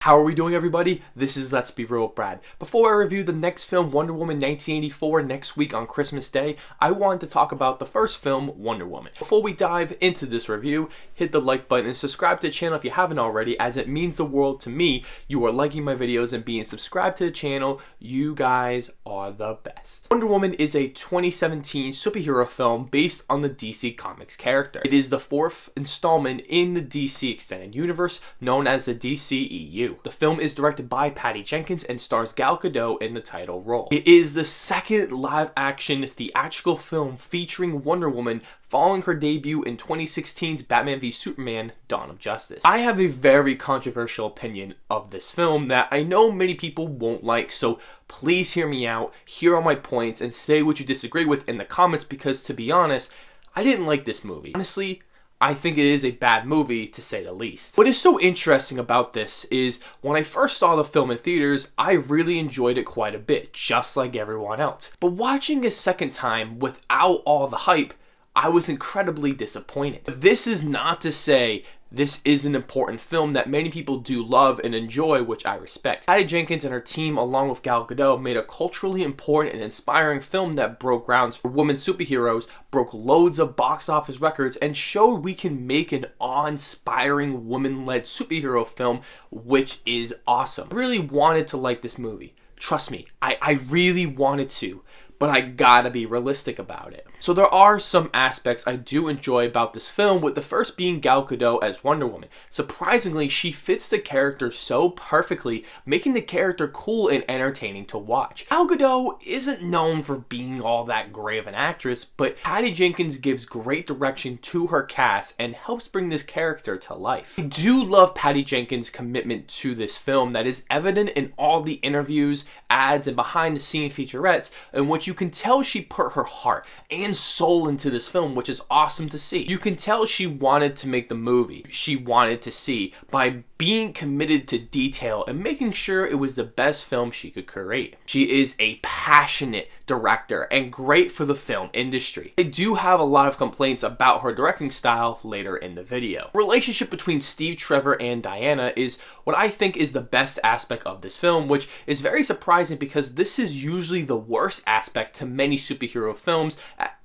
How are we doing, everybody? This is Let's Be Real with Brad. Before I review the next film, Wonder Woman 1984, next week on Christmas Day, I wanted to talk about the first film, Wonder Woman. Before we dive into this review, hit the like button and subscribe to the channel if you haven't already, as it means the world to me. You are liking my videos and being subscribed to the channel. You guys are the best. Wonder Woman is a 2017 superhero film based on the DC Comics character. It is the fourth installment in the DC Extended Universe, known as the DCEU. The film is directed by Patty Jenkins and stars Gal Gadot in the title role. It is the second live-action theatrical film featuring Wonder Woman following her debut in 2016's Batman v Superman: Dawn of Justice. I have a very controversial opinion of this film that I know many people won't like, so please hear me out, hear all my points, and say what you disagree with in the comments, because to be honest, I didn't like this movie. Honestly, I think it is a bad movie, to say the least. What is so interesting about this is when I first saw the film in theaters, I really enjoyed it quite a bit, just like everyone else. But watching a second time without all the hype, I was incredibly disappointed. But this is not to say this is an important film that many people do love and enjoy, which I respect. Patty Jenkins and her team, along with Gal Gadot, made a culturally important and inspiring film that broke grounds for women superheroes, broke loads of box office records, and showed we can make an awe-inspiring woman-led superhero film, which is awesome. I really wanted to like this movie. Trust me, I really wanted to, but I gotta be realistic about it. So there are some aspects I do enjoy about this film, with the first being Gal Gadot as Wonder Woman. Surprisingly, she fits the character so perfectly, making the character cool and entertaining to watch. Gal Gadot isn't known for being all that great of an actress, but Patty Jenkins gives great direction to her cast and helps bring this character to life. I do love Patty Jenkins' commitment to this film that is evident in all the interviews, ads, and behind the scene featurettes, in which you can tell she put her heart and soul into this film, which is awesome to see. You can tell she wanted to make the movie she wanted to see by being committed to detail and making sure it was the best film she could create. She is a passionate director and great for the film industry. I do have a lot of complaints about her directing style later in the video. The relationship between Steve Trevor and Diana is what I think is the best aspect of this film, which is very surprising because this is usually the worst aspect to many superhero films,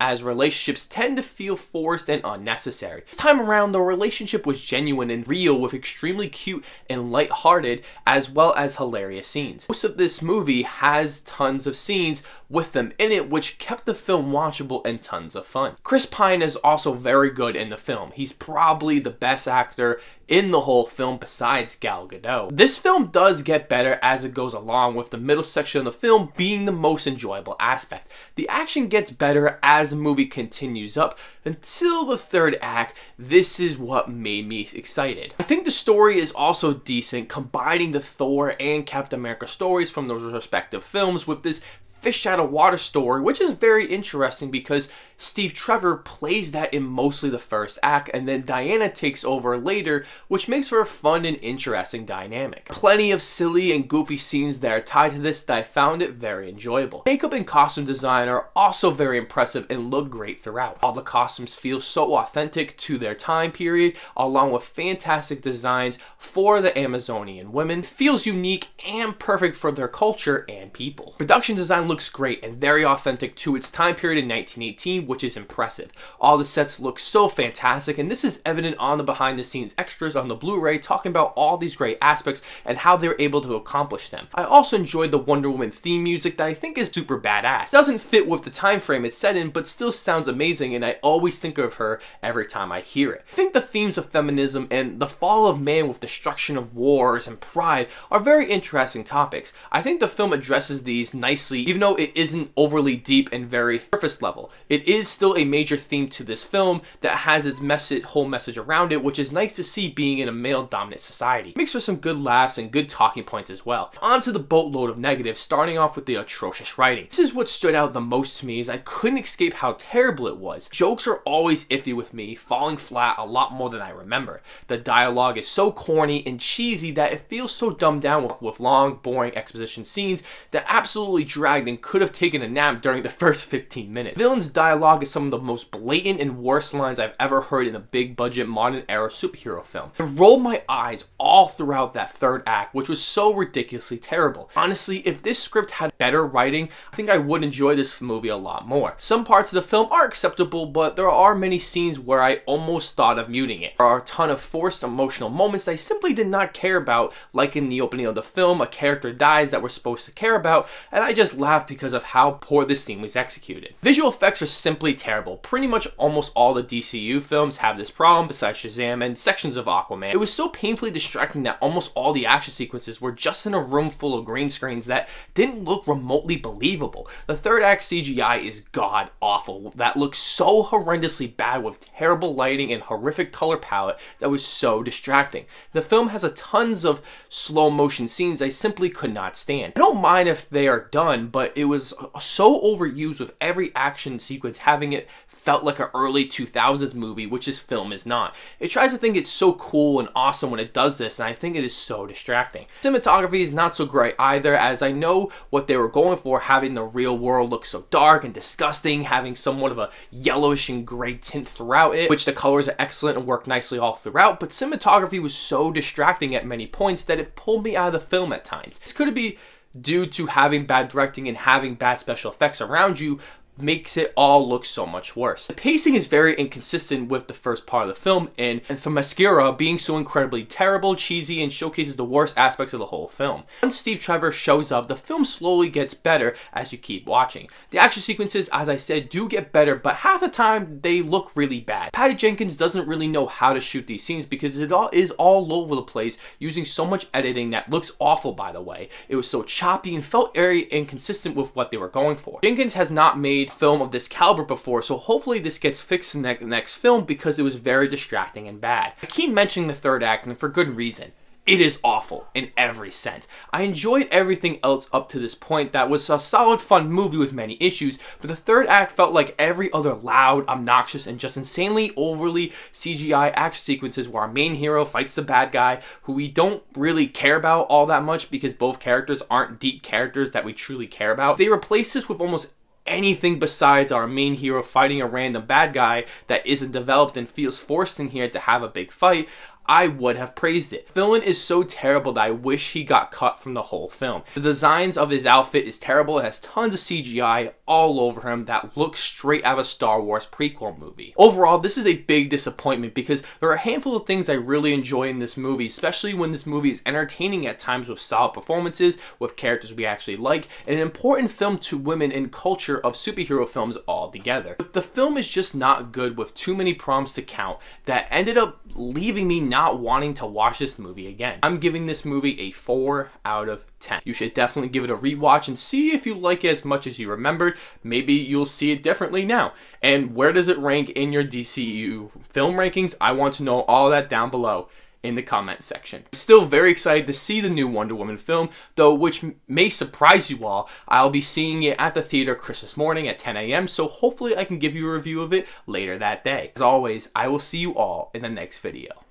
as relationships tend to feel forced and unnecessary. This time around, the relationship was genuine and real, with extremely cute and lighthearted as well as hilarious scenes. Most of this movie has tons of scenes with them in it, which kept the film watchable and tons of fun. Chris Pine is also very good in the film. He's probably the best actor in the whole film besides Gal Gadot. This film does get better as it goes along, with the middle section of the film being the most enjoyable aspect. The action gets better as the movie continues up until the third act. This is what made me excited. I think the story is also decent, combining the Thor and Captain America stories from those respective films with this fish out of water story, which is very interesting because Steve Trevor plays that in mostly the first act, and then Diana takes over later, which makes for a fun and interesting dynamic. Plenty of silly and goofy scenes that are tied to this that I found it very enjoyable. Makeup and costume design are also very impressive and look great throughout. All the costumes feel so authentic to their time period, along with fantastic designs for the Amazonian women. It feels unique and perfect for their culture and people. Production design looks great and very authentic to its time period in 1918, which is impressive. All the sets look so fantastic, and this is evident on the behind the scenes extras on the Blu-ray, talking about all these great aspects and how they were able to accomplish them. I also enjoyed the Wonder Woman theme music that I think is super badass. It doesn't fit with the time frame it's set in, but still sounds amazing, and I always think of her every time I hear it. I think the themes of feminism and the fall of man with destruction of wars and pride are very interesting topics. I think the film addresses these nicely, even though it isn't overly deep and very surface level. It is still a major theme to this film that has its whole message around it, which is nice to see being in a male-dominant society. It makes for some good laughs and good talking points as well. On to the boatload of negatives, starting off with the atrocious writing. This is what stood out the most to me, is I couldn't escape how terrible it was. Jokes are always iffy with me, falling flat a lot more than I remember. The dialogue is so corny and cheesy that it feels so dumbed down with long, boring exposition scenes that absolutely dragged and and could have taken a nap during the first 15 minutes. The villain's dialogue is some of the most blatant and worst lines I've ever heard in a big budget modern era superhero film. I rolled my eyes all throughout that third act, which was so ridiculously terrible. Honestly, if this script had better writing, I think I would enjoy this movie a lot more. Some parts of the film are acceptable, but there are many scenes where I almost thought of muting it. There are a ton of forced emotional moments that I simply did not care about, like in the opening of the film, a character dies that we're supposed to care about, and I just laughed because of how poor this scene was executed. Visual effects are simply terrible. Pretty much almost all the DCU films have this problem, besides Shazam and sections of Aquaman. It was so painfully distracting that almost all the action sequences were just in a room full of green screens that didn't look remotely believable. The third act CGI is god awful. That looks so horrendously bad with terrible lighting and horrific color palette that was so distracting. The film has a tons of slow motion scenes I simply could not stand. I don't mind if they are done, but it was so overused with every action sequence having it felt like an early 2000s movie, which this film is not. It tries to think it's so cool and awesome when it does this, and I think it is so distracting. Cinematography is not so great either, as I know what they were going for, having the real world look so dark and disgusting, having somewhat of a yellowish and gray tint throughout it, which the colors are excellent and work nicely all throughout, but cinematography was so distracting at many points that it pulled me out of the film at times. This could be due to having bad directing and having bad special effects around you, makes it all look so much worse. The pacing is very inconsistent with the first part of the film, and Themyscira being so incredibly terrible, cheesy, and showcases the worst aspects of the whole film. Once Steve Trevor shows up, the film slowly gets better as you keep watching. The action sequences, as I said, do get better, but half the time they look really bad. Patty Jenkins doesn't really know how to shoot these scenes because it all is all over the place, using so much editing that looks awful, by the way. It was so choppy and felt very inconsistent with what they were going for. Jenkins has not made film of this caliber before, so hopefully this gets fixed in the next film because it was very distracting and bad. I keep mentioning the third act, and for good reason. It is awful in every sense. I enjoyed everything else up to this point. That was a solid, fun movie with many issues, but the third act felt like every other loud, obnoxious, and just insanely overly CGI action sequences where our main hero fights the bad guy, who we don't really care about all that much because both characters aren't deep characters that we truly care about. They replace this with almost anything besides our main hero fighting a random bad guy that isn't developed and feels forced in here to have a big fight. I would have praised it. The villain is so terrible that I wish he got cut from the whole film. The designs of his outfit is terrible. It has tons of CGI all over him that looks straight out of a Star Wars prequel movie. Overall, this is a big disappointment because there are a handful of things I really enjoy in this movie, especially when this movie is entertaining at times with solid performances, with characters we actually like, and an important film to women in culture of superhero films altogether. But the film is just not good with too many problems to count that ended up leaving me not wanting to watch this movie again. I'm giving this movie a 4 out of 10. You should definitely give it a rewatch and see if you like it as much as you remembered. Maybe you'll see it differently now. And where does it rank in your DCU film rankings? I want to know all that down below in the comments section. I'm still very excited to see the new Wonder Woman film, though, which may surprise you all. I'll be seeing it at the theater Christmas morning at 10 a.m., so hopefully I can give you a review of it later that day. As always, I will see you all in the next video.